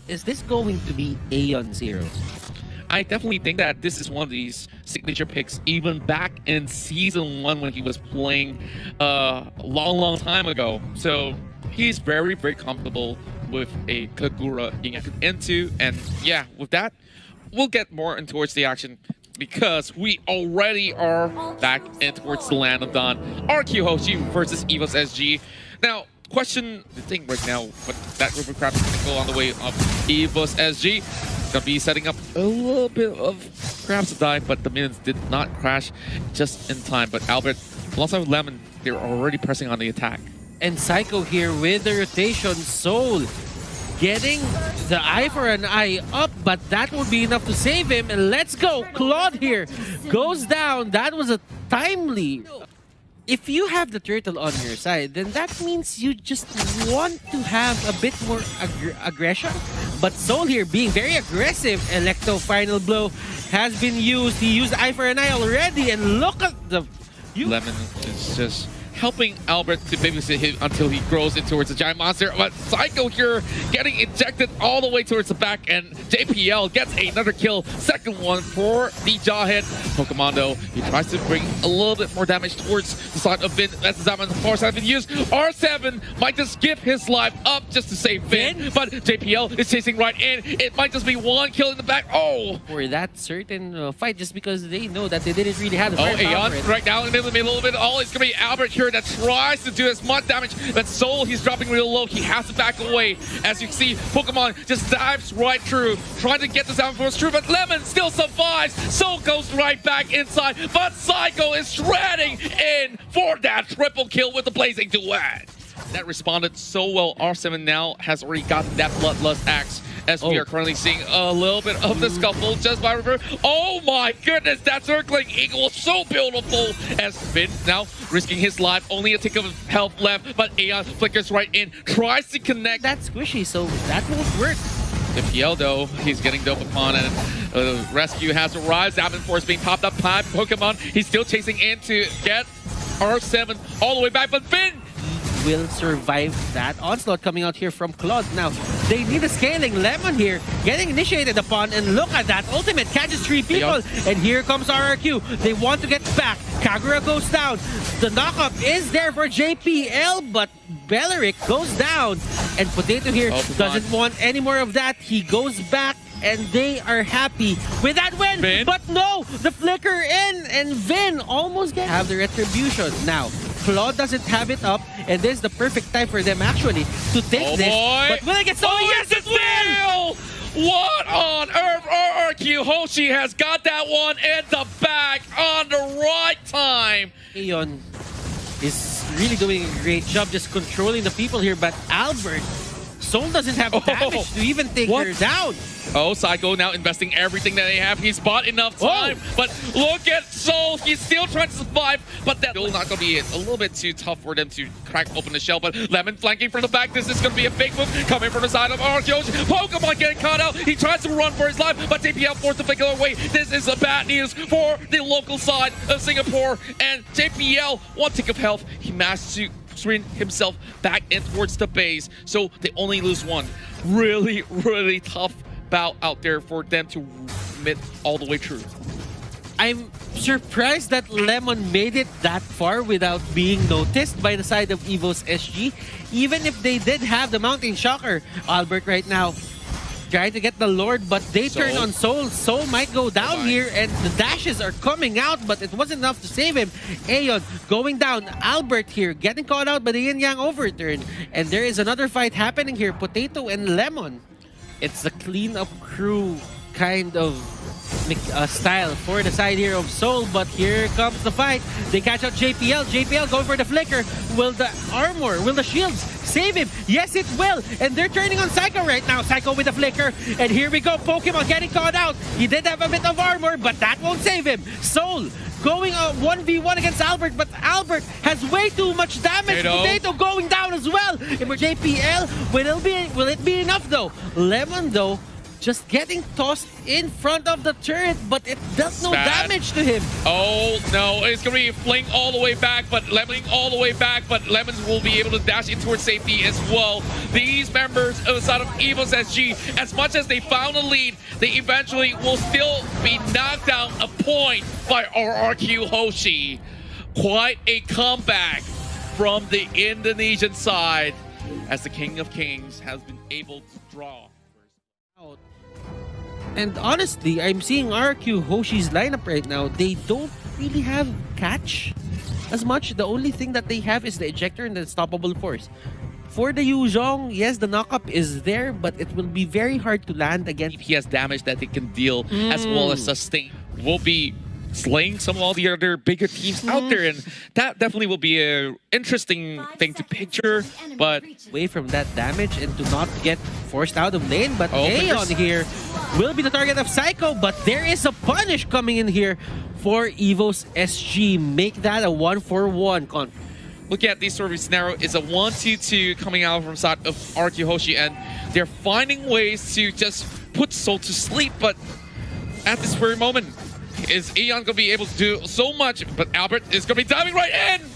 is this going to be Aeon Zeros? I definitely think that this is one of these signature picks even back in Season 1 when he was playing a long time ago. So he's very comfortable with a Kagura being entered into. And yeah, with that, we'll get more in towards the action because we already are back in towards the land of Dawn. RQ Hoshi versus Evos SG. Now, question the thing right now, but that River Crab is going to go on the way of Evos SG. Gonna be setting up a little bit of crabs to die, but the minions did not crash just in time. But Albert, alongside with Lemon, they're already pressing on the attack. And Psycho here with the rotation. Soul getting the eye for an eye up, but that would be enough to save him. And let's go. Claude here goes down. That was a timely. If you have the turtle on your side, then that means you just want to have a bit more aggression. But Soul here being very aggressive. Electro final blow has been used. He used eye for an eye already, and look at the... Lemon is just helping Albert to babysit him until he grows in towards the giant monster. But Psycho here getting ejected all the way towards the back, and JPL gets another kill. Second one for the Jawhead. Pokemon though, he tries to bring a little bit more damage towards the side of Vin. That's the time the far side been used. R7 might just give his life up just to save Vin, but JPL is chasing right in. It might just be one kill in the back. Oh! For that certain fight, just because they know that they didn't really have the Aeon right now in the middle of it all. It's gonna be Albert here that tries to do as much damage, but Soul, he's dropping real low. He has to back away. As you can see, Pokemon just dives right through, trying to get this out before it's true, but Lemon still survives. Soul goes right back inside, but Psycho is shredding in for that triple kill with the Blazing Duet. That responded so well. R7 now has already gotten that Bloodlust Axe, as we are currently seeing a little bit of the scuffle just by River. Oh my goodness, that circling eagle was so beautiful, as Finn now risking his life, only a tick of health left, but Aeon flickers right in, tries to connect. That's squishy, so that won't work. JPL though, he's getting dope upon, and rescue has arrived. Zapin Force being popped up by Pokemon. He's still chasing in to get R7 all the way back, but Finn will survive that onslaught coming out here from Claude. Now, they need a scaling. Lemon here getting initiated upon, and look at that. Ultimate catches 3 people, and here comes RRQ. They want to get back. Kagura goes down. The knockup is there for JPL, but Belleric goes down, and Potato here doesn't want any more of that. He goes back, and they are happy with that win. Vin? But no, the flicker in, and Vin almost have the retribution. Now, Claude doesn't have it up, and this is the perfect time for them actually to take this. But will it get so? Yes, it will! What on earth? RRQ Hoshi has got that one in the bag on the right time. Aeon is really doing a great job just controlling the people here, but Albert, Soul doesn't have damage to even take her down. Oh, Psycho now investing everything that they have. He's bought enough time, but look at Soul. He's still trying to survive, but that's still not going to be a little bit too tough for them to crack open the shell. But Lemon flanking from the back. This is going to be a big move coming from the side of RRQ. Pokemon getting caught out. He tries to run for his life, but JPL forced to flicker away. This is a bad news for the local side of Singapore. And JPL, one tick of health. He managed to swing himself back in towards the base. So they only lose one. Really tough bout out there for them to admit all the way through. I'm surprised that Lemon made it that far without being noticed by the side of Evos SG. Even if they did have the Mountain Shocker, Albert right now trying to get the Lord, but they turn on Soul. Soul might go down here, and the dashes are coming out, but it wasn't enough to save him. Aeon going down. Albert here getting caught out by the Yin Yang overturn. And there is another fight happening here. Potato and Lemon. It's the clean-up crew kind of style for the side here of Soul, but here comes the fight. They catch out JPL. JPL going for the flicker. Will the armor, will the shields save him? Yes, it will. And they're turning on Psycho right now. Psycho with the flicker. And here we go. Pokemon getting caught out. He did have a bit of armor, but that won't save him. Soul going 1v1 against Albert, but Albert has way too much damage. Potato going down as well. And for JPL, will it be enough though? Lemon though, just getting tossed in front of the turret, but it does no Bad. damage to him. Oh no, it's gonna be fling all the way back, but Lemoning all the way back, but Lemons will be able to dash in towards safety as well. These members outside of Evossg, as much as they found a lead, they eventually will still be knocked down a point by RRQ Hoshi. Quite a comeback from the Indonesian side, as the King of Kings has been able to draw. And honestly, I'm seeing RQ Hoshi's lineup right now. They don't really have catch as much. The only thing that they have is the ejector and the unstoppable force. For the Yuzhong, yes, the knockup is there, but it will be very hard to land again. He has damage that they can deal as well as sustain. Will be slaying some of all the other bigger teams out there, and that definitely will be a interesting thing to picture. But away from that damage and to not get forced out of lane, but Aeon fingers. here will be the target of Psycho, but there is a punish coming in here for Evossg. Make that a 1-for-1 con. looking at this sort of scenario, is a 1-2-2 coming out from side of RQ Hoshi, and they're finding ways to just put Soul to sleep, but at this very moment, is Aeon gonna be able to do so much? But Albert is gonna be diving right in.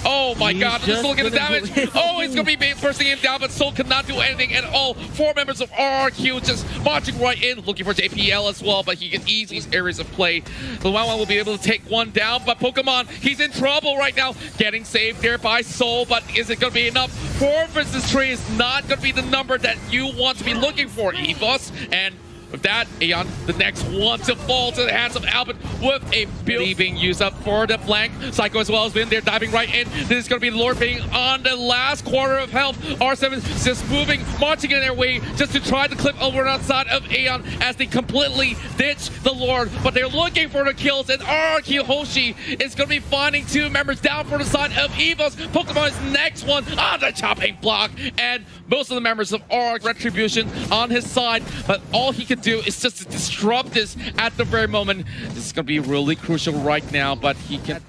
Oh my God! Just look at the damage. Oh, it's gonna be bursting him down, but Soul cannot do anything at all. 4 members of RRQ just marching right in, looking for JPL as well, but he can easily use areas of play. The Wawan will be able to take one down, but Pokemon, he's in trouble right now, getting saved there by Soul. But is it gonna be enough? 4 versus 3 is not gonna be the number that you want to be looking for, Evos. And with that, Aeon, the next one to fall to the hands of Albert with a build being used up for the flank. Psycho as well has been there, diving right in. This is going to be the Lord being on the last quarter of health. R7 just moving, marching in their way just to try to clip over on the side of Aeon as they completely ditch the Lord. But they're looking for the kills, and RRQ Hoshi is going to be finding 2 members down for the side of Evos. Pokemon's next one on the chopping block, and most of the members of RRQ Retribution on his side, but all he can do is just to disrupt this at the very moment. This is going to be really crucial right now, but he can...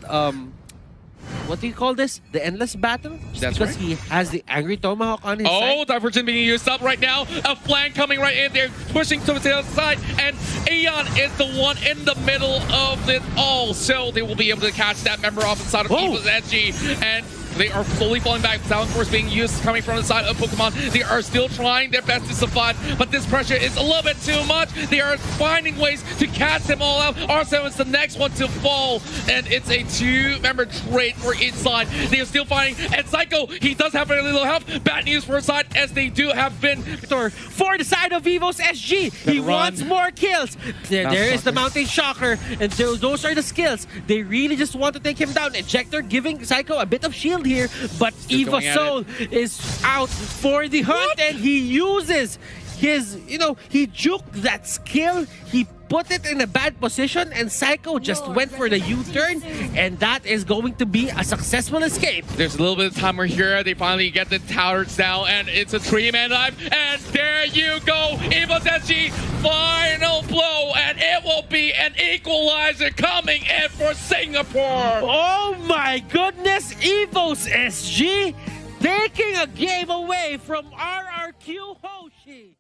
what do you call this? The endless battle? That's because right. he has the angry tomahawk on his side. Oh, divergent being used up right now. A flank coming right in there, pushing to the other side, and Aeon is the one in the middle of it all. So they will be able to catch that member off the side of Evossg, and they are slowly falling back. Sound Force being used coming from the side of Pokemon. They are still trying their best to survive, but this pressure is a little bit too much. They are finding ways to catch them all out. R7 is the next one to fall, and it's a 2-member trade for each side. They are still fighting, and Psycho, he does have very little health. Bad news for his side, as they do have been for the side of Evossg. He wants more kills. There is the Mountain Shocker, and those are the skills. They really just want to take him down. Ejector giving Psycho a bit of shield here, but Evosoul is out for the hunt, and he uses his, he juked that skill, he put it in a bad position, and Psycho just went for the U-turn, and that is going to be a successful escape. There's a little bit of time we're here. They finally get the towers down, and it's a 3-man life, and there you go, Evossg, final blow, and it will be an equalizer coming in for Singapore. Oh my goodness, Evossg taking a game away from RRQ Hoshi.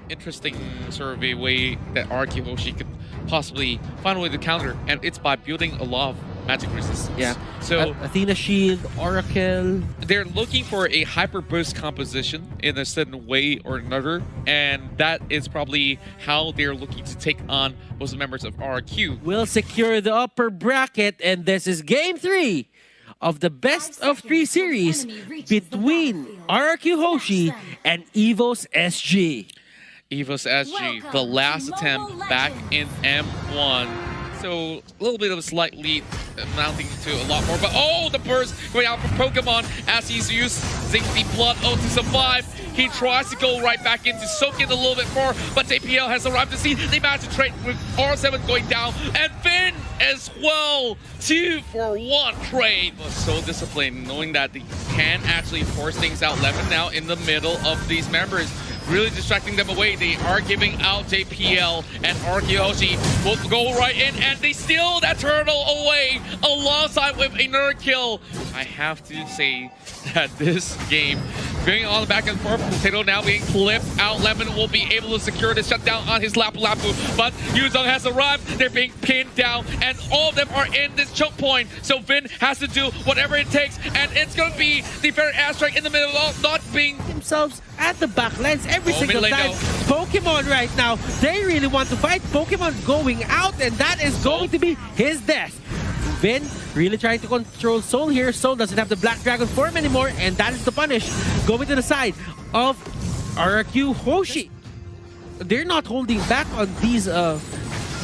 Interesting sort of a way that RQ Hoshi could possibly find a way to counter, and it's by building a lot of magic resistance. Yeah. So Athena Shield, Oracle. they're looking for a hyper burst composition in a certain way or another, and that is probably how they're looking to take on most members of RQ. Will secure the upper bracket, and this is game 3 of the best of 3 series between RRQ Hoshi and Evossg. Evossg, the last attempt back in M1. So a little bit of a slight lead, amounting to a lot more. But oh, the burst going out from Pokemon as he's using the Blood Oath to survive. He tries to go right back in to soak in a little bit more, but JPL has arrived to see. They managed to trade with R7 going down, and Finn as well. 2-for-1 trade. Was so disciplined, knowing that they can actually force things out. Lemon now in the middle of these members, really distracting them away. They are giving out JPL, and RQ Hoshi will go right in, and they steal that turtle away alongside with another kill. I have to say that this game Going on the back and forth. Potato now being flipped out. Lemon will be able to secure the shutdown on his Lapu Lapu, but Yuzong has arrived. They're being pinned down, and all of them are in this choke point. So Vin has to do whatever it takes, and it's going to be the fair airstrike in the middle, not being themselves at the back lines every Oh, single mid lane time. though. Pokemon right now, they really want to fight. Pokemon going out, and that is going to be his death. Vin really trying to control Soul here. Soul doesn't have the Black Dragon form anymore, and that is the punish. Going to the side of RRQ Hoshi. They're not holding back on these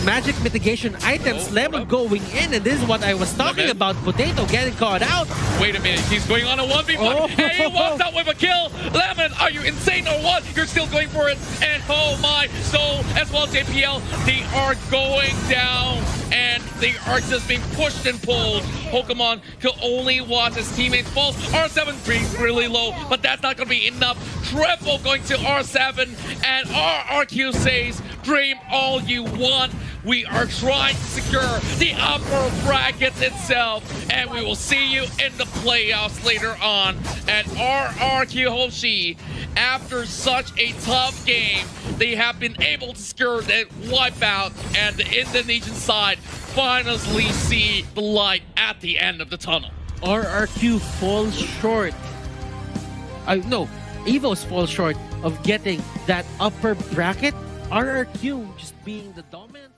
magic mitigation items. Lemon going in, and this is what I was talking Lemon. about. Potato getting caught out. Wait a minute, he's going on a 1v1. Oh. And he walks out with a kill. Lemon, are you insane or what? You're still going for it. And oh my, Soul as well as JPL, they are going down. And they are just being pushed and pulled. Pokemon can only watch his teammates fall. R7 being really low, but that's not going to be enough. Triple going to R7. And RRQ says, dream all you want. We are trying to secure the upper bracket itself, and we will see you in the playoffs later on. And RRQ Hoshi, after such a tough game, they have been able to secure that wipeout, and the Indonesian side finally see the light at the end of the tunnel. RRQ falls short. No, Evos falls short of getting that upper bracket. RRQ just being the dominant